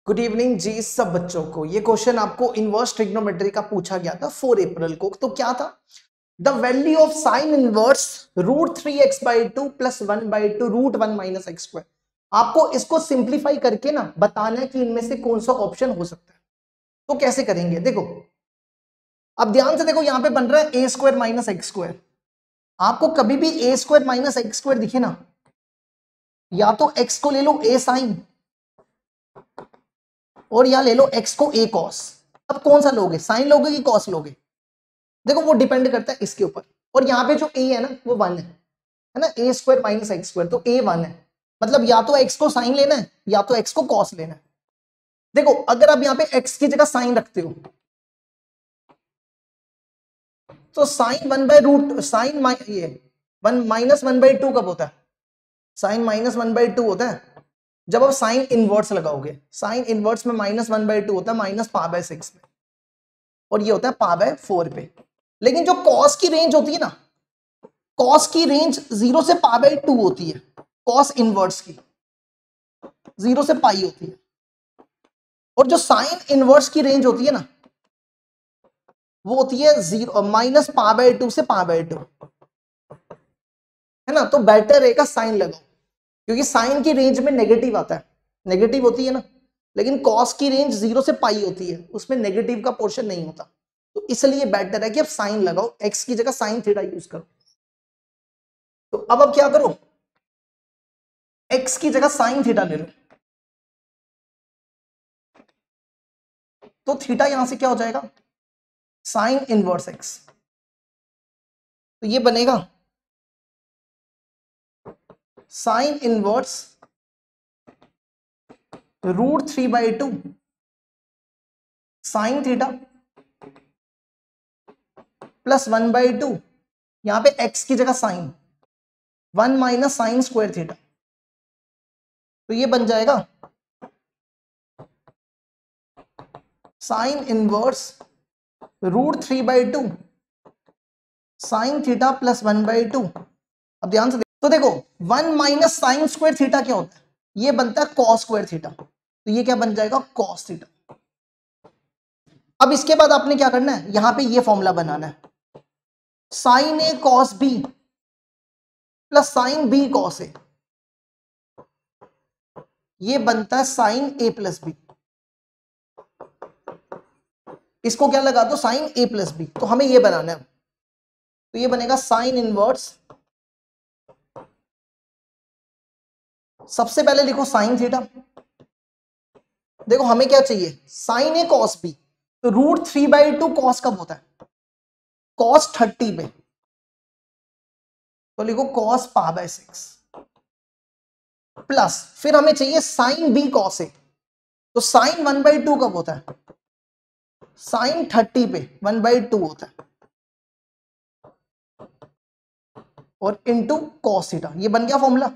Good evening जी सब बच्चों को। ये क्वेश्चन आपको इनवर्स ट्रिग्नोमेट्री का पूछा गया था 4 अप्रैल को। तो क्या था? The value of sine inverse √3x/2 + 1/2 √1 - x²। आपको इसको सिंप्लीफाई करके ना बताना है कि इनमें से कौन सा ऑप्शन हो सकता है। तो कैसे करेंगे देखो, अब ध्यान से देखो, यहां पे बन रहा है a² - x²। आपको कभी भी a² - x² दिखे ना, या तो x को ले लो a साइन और या ले लो x को a cos। अब कौन सा लोगे, साइन लोगे कि cos लोगे? देखो वो डिपेंड करता है इसके ऊपर। और यहाँ पे जो a है ना वो 1 है ना, a² - x², तो a 1 है। मतलब या तो x को साइन लेना है या तो x को cos लेना है। देखो अगर आप यहाँ पे x की जगह साइन रखते हो तो साइन 1/√, साइन ये 1 - 1/2 कब होता है? साइन -1/2 होता है जब आप साइन इनवर्स लगाओगे। साइन इनवर्स में -1/2 होता है -π/6 में, और ये होता है π/4 पे। लेकिन जो cos की रेंज होती है ना, cos की रेंज 0 से π/2 होती है। cos इनवर्स की 0 से पाई होती है, और जो साइन इनवर्स की रेंज होती है ना वो होती है -π/2 से π/2, है ना। तो बेटर है का साइन लगाओ, क्योंकि साइन की रेंज में नेगेटिव आता है, नेगेटिव होती है ना। लेकिन cos की रेंज 0 से पाई होती है, उसमें नेगेटिव का पोर्शन नहीं होता। तो इसलिए बेटर है कि आप साइन लगाओ, x की जगह साइन थीटा यूज करो। तो अब आप क्या करो, x की जगह साइन थीटा ले लो। तो थीटा यहां से क्या हो जाएगा, साइन इनवर्स x। तो ये बनेगा sine inverse √3/2 sign theta plus 1/2, यहां पे x की जगह साइन 1 - sin² थीटा। तो ये बन जाएगा sine inverse √3/2 sign theta plus 1/2। अब ध्यान से तो देखो 1 - sin² थीटा क्या होता है, ये बनता है cos² थीटा। तो ये क्या बन जाएगा, cos थीटा। अब इसके बाद आपने क्या करना है, यहां पे ये फॉर्मूला बनाना है, sine a cos b plus sine b cos a। ये बनता है साइन a प्लस b। इसको क्या लगा दो, साइन a प्लस b। तो हमें ये बनाना है। तो ये बनेगा साइन इनवर्स, सबसे पहले लिखो साइन थीटा। देखो हमें क्या चाहिए, साइन ए कॉस बी। तो √3/2 कॉस कब होता है, कॉस 30 पे। तो लिखो कॉस π/6 प्लस, फिर हमें चाहिए साइन बी कॉस ए। तो साइन 1/2 कब होता है, साइन 30 पे 1/2 होता है, और इंटू कॉस थीटा। ये बन गया फॉर्मूला,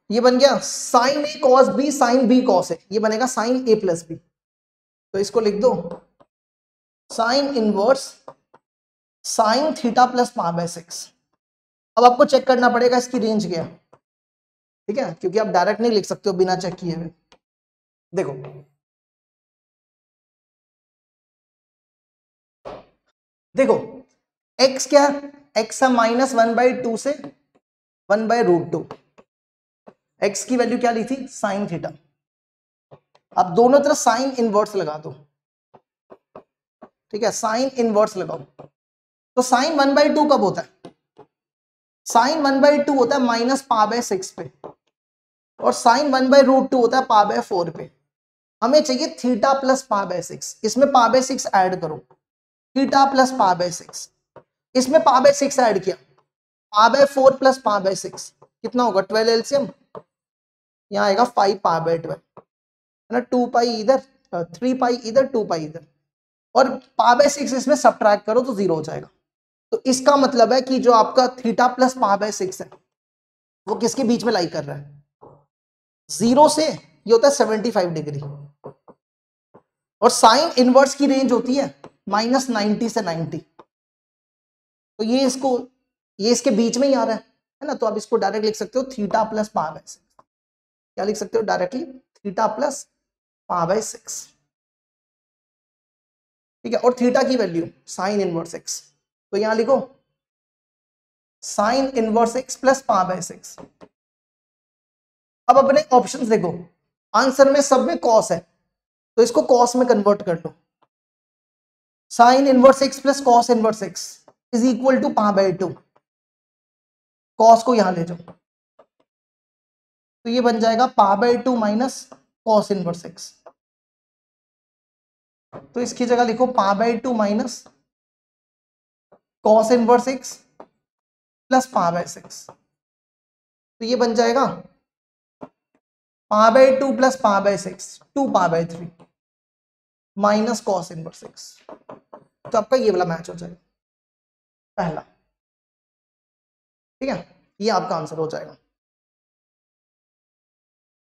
ये बन गया sine A cos B sine B cos A. ये बनेगा साइन ए प्लस बी। तो इसको लिख दो sine inverse sine theta plus π/6। अब आपको चेक करना पड़ेगा इसकी रेंज क्या है, ठीक है, क्योंकि आप डायरेक्ट नहीं लिख सकते हो बिना चेक किए हुए। देखो देखो x क्या है, x है -1/2 से 1/√2। x की वैल्यू क्या ली थी, साइन थीटा। अब दोनों तरफ साइन इनवर्स लगा दो, ठीक है, साइन इनवर्स लगाओ। तो साइन 1/2 कब होता है, साइन 1/2 होता है -π/6 पे, और साइन 1/√2 होता है π/4 पे। हमें चाहिए थीटा प्लस π/6, इसमें π/6 ऐड करो, थीटा प्लस π/6, इसमें π/6 ऐड किया, π/4 प्लस π/6 कितना होगा, 12 एलसीएम, यहाँ आएगा 5 π/12, है ना। 2 पाई इधर, 3 पाई इधर, 2 पाई इधर, और π/6 इसमें सब्ट्रैक्ट करो तो 0 हो जाएगा। तो इसका मतलब है कि जो आपका थीटा प्लस π/6 है वो किसके बीच में लाई कर रहा है, 0 से ये होता है 75 डिग्री, और साइन इनवर्स की रेंज होती है -90 से 90। तो ये इसको, ये इसके बीच में ही आ रहा है ना। तो आप इसको डायरेक्ट लिख सकते हो थीटा प्लस π/6। क्या लिख सकते हो directly, theta plus pi by 6, ठीक है। और थीटा की वैल्यू साइन इनवर्स एक्स, तो यहां लिखो sign inverse x plus pi by 6। अब अपने ऑप्शंस देखो, आंसर में सब में कॉस है तो इसको कॉस में कन्वर्ट कर लो, sine inverse x plus cos inverse x is equal to pi by 2, cos को यहां ले जाओ तो ये बन जाएगा pi by 2 minus cos inverse x, तो इसकी जगह लिखो pi by 2 minus cos inverse x plus pi by 6, तो ये बन जाएगा pi by 2 plus pi by 6 2 pi by 3 minus cos inverse x, तो आपका ये वाला मैच हो जाएगा पहला, ठीक है, ये आपका आंसर हो जाएगा।